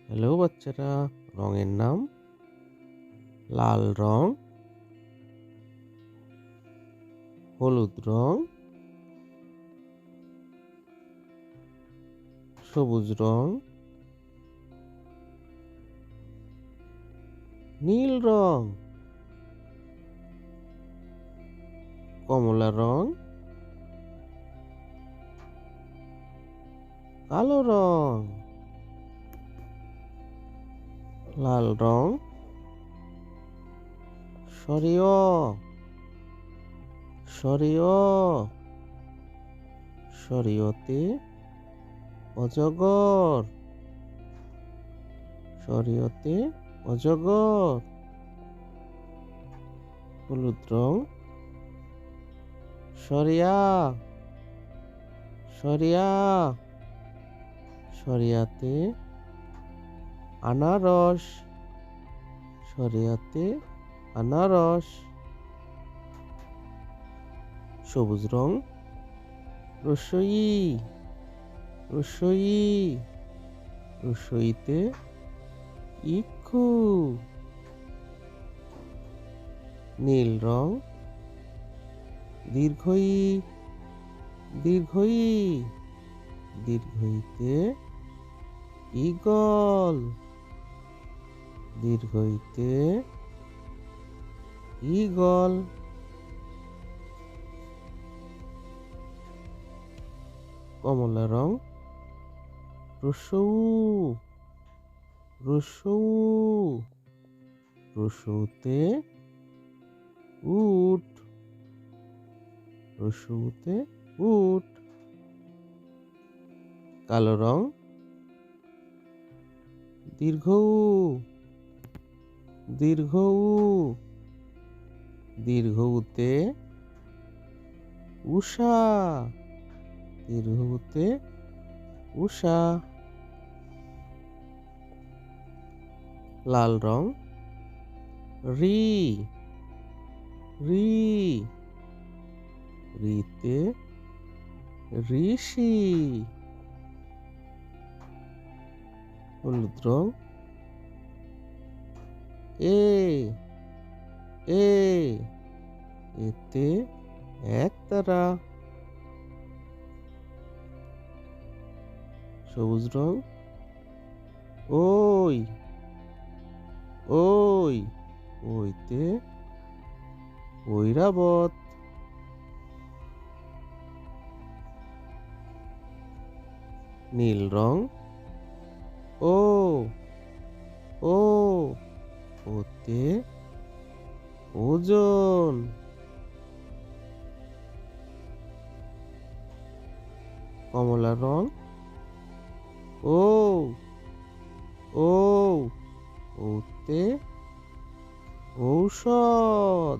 Hello বাচ্চারা, রঙের নাম লাল রং, হলুদ রং, সবুজ রং, নীল রং, কমলা রং, কালো রং। লাল রং সরিয় সরিয় সরিয়তে অজগর, সরিয়তে অজগর। হলুদ রং সরিয়া সরিয়া সরিয়াতে আনারস, সরিয়াতে আনারস। সবুজ রং রসই রসই রসইতে ইক্ষু। নীল রং দীর্ঘই দীর্ঘই দীর্ঘইতে ঈগল, দীর্ঘইতে ঈগল। কমলা রং রসৌ রসৌ রসৌতে উট, রসৌতে উট। কালো রং দীর্ঘ দীর্ঘ দীর্ঘউতে উষা, দীর্ঘউতে উষা। লাল রং রি রি রিতে ঋষি। হলুদ রং এ এ এতে একতারা। সবুজ রং ওই ওই ওইতে ঐরাবত। নীল রং ও ও ওতে ওজন। কমলা রং ও ও ওতে ঔষধ।